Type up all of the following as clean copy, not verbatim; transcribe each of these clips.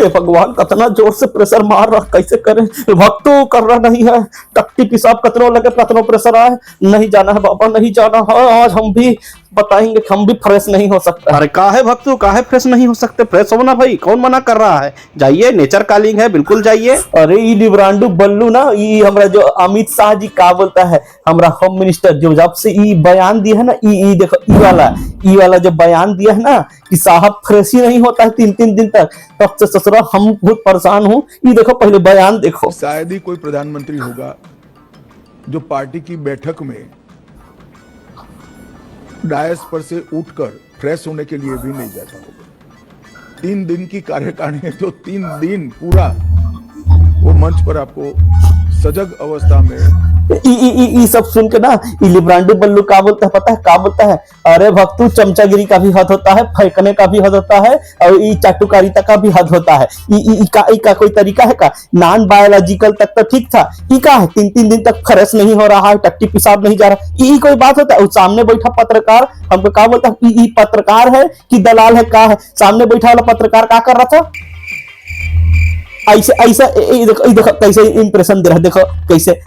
हे भगवान, कितना जोर से प्रेशर मार रहा, कैसे करें? भक्तों कर रहा नहीं है, टट्टी पिसाब कतनो लगे कतनो प्रेशर आए, नहीं जाना है बाबा, नहीं जाना है। आज हम भी बताएंगे कि हम भी फ्रेश नहीं हो सकते। अरे काहे भक्तू, काहे फ्रेश नहीं हो सकते? फ्रेश हो ना भाई, कौन मना कर रहा है? जाइए, नेचर कालिंग है, बिल्कुल जाइए। अरे ई लिब्रांडू बल्लू ना, ई हमरा जो अमित शाह जी का बोलता है, हमरा होम मिनिस्टर, जो जब से ई बयान दिया है ना, ई देखो, ई वाला जो बयान दिया है ना कि साहब फ्रेश ही नहीं होता है 3-3 दिन तक, तब से ससुरा हम बहुत परेशान हूँ। ई देखो, पहले बयान देखो। शायद ही कोई प्रधानमंत्री होगा जो पार्टी की बैठक में डायस पर से उठकर फ्रेश होने के लिए भी नहीं जाता होगा। 3 दिन की कार्यकारिणी है तो 3 दिन पूरा वो मंच पर आपको सजग अवस्था में ई सब सुन के ना, ई लिब्रांडू बल्लू का बोलता है, पता है का बोलता है? अरे भक्तू, चमचागिरी का भी हद होता है, फेंकने का भी हद होता है, और ई चाटुकारिता का भी हद होता है। ई का कोई तरीका है का? नॉन बायोलॉजिकल तक तो ठीक था, ई का है 3-3 दिन तक फ्रेश नहीं हो रहा है, टट्टी पिसाब नहीं जा रहा, ई कोई बात होता है? सामने बैठा पत्रकार हमको का बोलता है? ई पत्रकार है कि दलाल है, का है? सामने बैठा वाला पत्रकार का कर रहा था? ऐसा ऐसा देखो कैसे इंप्रेशन दे रहा है, देखो कैसे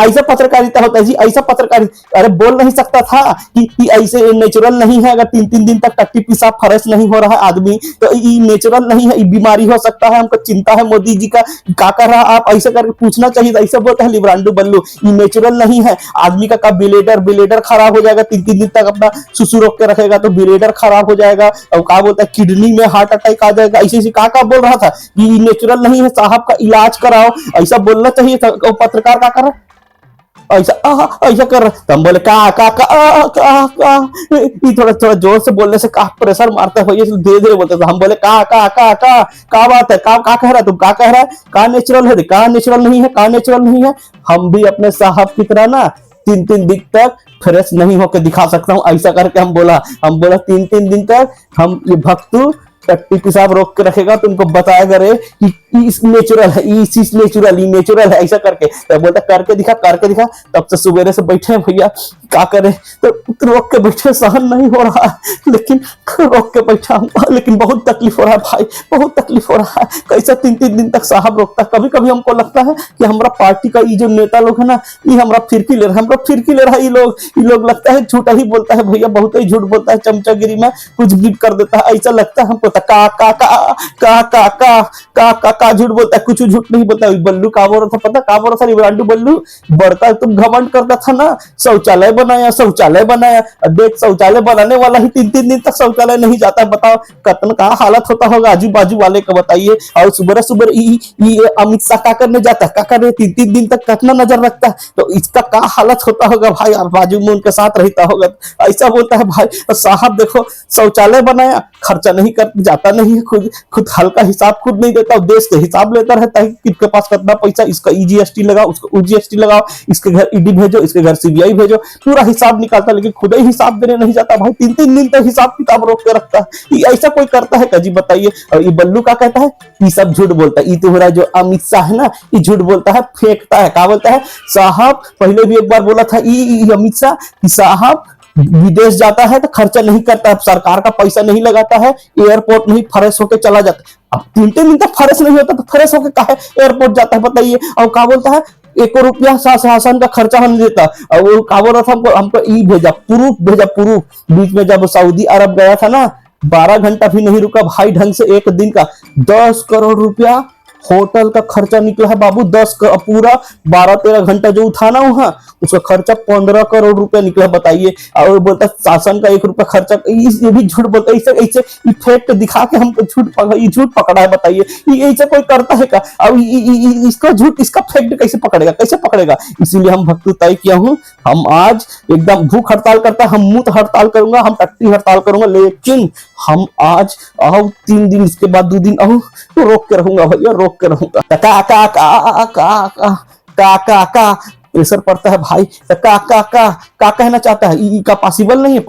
ऐसा पत्रकारिता होता है जी, ऐसा पत्रकारिता। अरे बोल नहीं सकता था कि ऐसे नेचुरल नहीं है? अगर 3-3 दिन तक टट्टी पिसाब फ्रेश नहीं हो रहा है आदमी, तो ये नेचुरल नहीं है, ये बीमारी हो सकता है, हमको चिंता है मोदी जी का कर रहा आप ऐसे करके पूछना चाहिए। ऐसे बोलता है लिब्रांडू बल्लू, ये नेचुरल नहीं है। आदमी का बिलेडर खराब हो जाएगा, 3-3 दिन तक अपना सुसु रोक के रखेगा तो बिलेडर खराब हो जाएगा, और का बोलता है किडनी में हार्ट अटैक आ जाएगा। ऐसे का बोल रहा था, ये नेचुरल नहीं है, साहब का इलाज कराओ, ऐसा बोलना चाहिए था। पत्रकार का कर रहा ऐसा कर रहा, तो हम बोले ये थोड़ा जोर से बोलने से का प्रेशर मारता है, धीरे धीरे बोलते, तो हम बोले का बात है, का कह रहा है, तुम का कह रहा है? का नेचुरल है? का नेचुरल नहीं है? का नेचुरल नहीं है? हम भी अपने साहब की तरह ना 3-3 दिन तक फ्रेश नहीं होकर दिखा सकता हूँ, ऐसा करके हम बोला 3-3 दिन तक हम ये भक्तू टट्टी पिसाब रोक के रखेगा, तुमको बताएगा रे कि इस नेचुरल है, इस नेचुरल है, ऐसा करके। तो बोलता करके दिखा। तब से सुबेरे से बैठे हैं भैया, क्या करे? तो रोक के बैठे, सहन नहीं हो रहा है, लेकिन रोक के बैठा हूँ, लेकिन बहुत तकलीफ हो रहा है भाई, बहुत तकलीफ हो रहा है। कैसे 3-3 दिन तक साहब रोकता है? कभी कभी हमको लगता है कि हमारा पार्टी का ये जो नेता लोग है ना, ये हमारा फिरकी ले रहा है। ये लोग लगता है झूठा ही बोलता है भैया, बहुत ही झूठ बोलता है, चमचागिरी में कुछ भी कर देता है, ऐसा लगता है हमको। का झूठ बोलता है, कुछ झूठ नहीं बोलता। बल्लू का बोल रहा था, पता का बोल रहा था लिब्रांडू बल्लू? बड़का तुम घमंड करता था ना, शौचालय बनाया। देख, शौचालय बनाने वाला ही 3-3 दिन तक शौचालय नहीं जाता है, बताओ कतन का हालत होता होगा आजू बाजू वाले का, बताइए। और सुबह अमित शाह का करने जाता है, का करे 3-3 दिन तक कितना नजर रखता है, तो इसका का हालत होता होगा भाई, और बाजू में उनके साथ रहता होगा, ऐसा बोलता है भाई। और साहब देखो, शौचालय बनाया, खर्चा नहीं कर जाता नहीं है, खुद हल्का हिसाब खुद नहीं देता, देश के हिसाब लेता रहता है कि किसके पास कितना पैसा, इसका जीएसटी लगाओ, उसको जीएसटी लगाओ, इसके घर ईडी भेजो, इसके घर सीबीआई भेजो, पूरा हिसाब निकालता, लेकिन खुद ही हिसाब देने नहीं जाता भाई। 3-3 दिन तक हिसाब किताब रोक के रखता है। ये ऐसा कोई करता है क्या जी, बताइए? और ये बल्लू का कहता है, ये सब झूठ बोलता है। ये तुम्हारा जो अमित शाह है ना, ये झूठ बोलता है, फेंकता है। क्या बोलता है साहब? पहले भी एक बार बोला था अमित शाह कि साहब विदेश जाता है तो खर्चा नहीं करता, सरकार का पैसा नहीं लगाता है, एयरपोर्ट नहीं फ्रेश होकर चला जाता। अब 3-3 दिन तक फ्रेश नहीं होता तो फ्रेश होकर काहे एयरपोर्ट जाता है, बताइए? और क्या बोलता है, 1 रुपया शासन का खर्चा हम देता। और वो क्या बोल रहा था, हमको ई भेजा प्रूफ। बीच में जब सऊदी अरब गया था ना, 12 घंटा भी नहीं रुका भाई ढंग से, एक दिन का 10 करोड़ रुपया होटल का खर्चा निकला है बाबू। पूरा 12-13 घंटा जो था ना वहां, उसका खर्चा 15 करोड़ रुपया निकला, बताइए। और बोलता शासन का 1 रुपया खर्चा, ये भी झूठ बोलता है। ऐसे इफेक्ट दिखा के हमको झूठ पकड़ा है, बताइए। ये ऐसे कोई करता है क्या? अब इसका झूठ, इसका फैक्ट कैसे पकड़ेगा? इसीलिए हम भक्तु तय किया हूँ, हम आज एकदम भूख हड़ताल करता है, हम मुंह हड़ताल करूंगा, हम टट्टी हड़ताल करूंगा, लेकिन हम आज 3 दिन, इसके बाद 2 दिन तो रोक के रहूंगा भैया, रोक के रहूंगा। का प्रेशर पड़ता है भाई, का कहना चाहता है? का पॉसिबल नहीं है,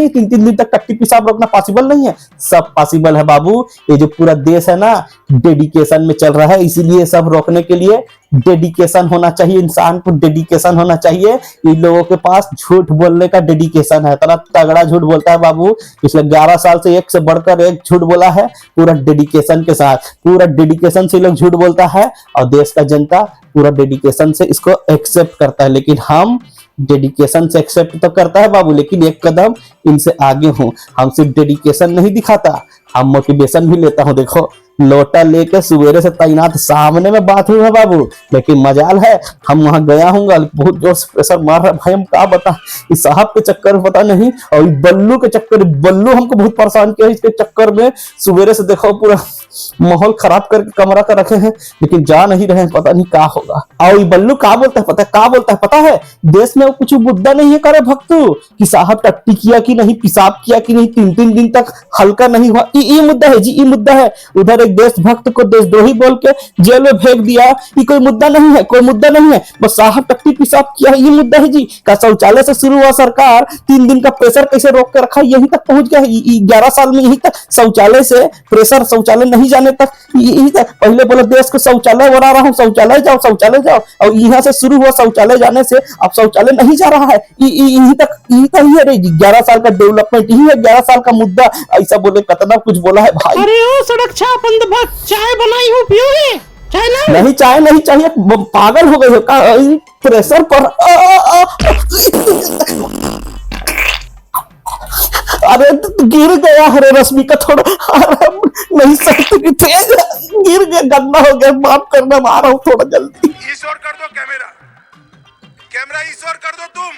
3-3 दिन तक टट्टी पिसाब रखना पॉसिबल नहीं है। सब पॉसिबल है बाबू, ये जो पूरा देश है ना डेडिकेशन में चल रहा है, इसीलिए सब रोकने के लिए डेडिकेशन होना चाहिए, इंसान को डेडिकेशन होना चाहिए। इन लोगों के पास झूठ बोलने का डेडिकेशन है, इतना तगड़ा झूठ बोलता है बाबू। पिछले 11 साल से एक से बढ़कर एक झूठ बोला है, पूरा डेडिकेशन के साथ, पूरा डेडिकेशन से लोग झूठ बोलता है और देश का जनता पूरा डेडिकेशन से इसको एक्सेप्ट करता है। लेकिन हम डेडिकेशन से एक्सेप्ट तो करता है बाबू, लेकिन एक कदम इनसे आगे हूं। हम सिर्फ डेडिकेशन नहीं दिखाता, हम मोटिवेशन भी लेता हूं। देखो लोटा लेके सवेरे से तैनात, सामने में बात हुई है बाबू, लेकिन मजाल है हम वहां गया हूँ, बहुत जोर से प्रेशर मार रहा है भाई। हम क्या बता, इस साहब के चक्कर में पता नहीं, और बल्लू के चक्कर, बल्लू हमको बहुत परेशान किया इसके चक्कर में। सवेरे से देखो पूरा माहौल खराब करके कमरा कर रखे हैं, लेकिन जा नहीं रहे हैं, पता नहीं क्या होगा। और ये बल्लू क्या बोलता है पता है, क्या बोलता है पता है, देश में कुछ मुद्दा नहीं है करे भक्तू कि साहब टट्टी किया कि नहीं, पेशाब किया कि नहीं, 3-3 दिन तक हल्का नहीं हुआ, ये मुद्दा है जी, ये मुद्दा है। उधर एक देशभक्त को देशद्रोही बोल के जेल में फेंक दिया, ये कोई मुद्दा नहीं है, कोई मुद्दा नहीं है, बस साहब टट्टी पेशाब किया ये मुद्दा है जी। का शौचालय से शुरू हुआ सरकार, 3 दिन का प्रेशर कैसे रोक के रखा, यहीं तक पहुंच गया। 11 साल में यहीं तक शौचालय से प्रेशर, शौचालय नहीं जाने तक, यही तक। पहले बोले देश को शौचालय बना रहा हूँ, शौचालय जाओ, शौचालय जाओ, और यहाँ से शुरू हुआ शौचालय जाने से अब शौचालय नहीं जा रहा है, यहीं तक ही है रे। 11 साल का डेवलपमेंट यही है, 11 साल का मुद्दा। ऐसा बोले कितना कुछ बोला है भाई। अरे ओ सड़क छाप अंधभक्त, चाय बनाई हूँ पियोगे? चाय लाओ। नहीं चाय नहीं चाहिए, पागल हो गए हो का प्रेशर पर। अरे गिर गया, हरे रश्मि का थोड़ा नहीं सकते थे, गिर गया, गंदा हो गया, माफ करना, मारा हूं थोड़ा जल्दी। ईश्वर कर दो कैमरा, कैमरा ईश्वर कर दो तुम।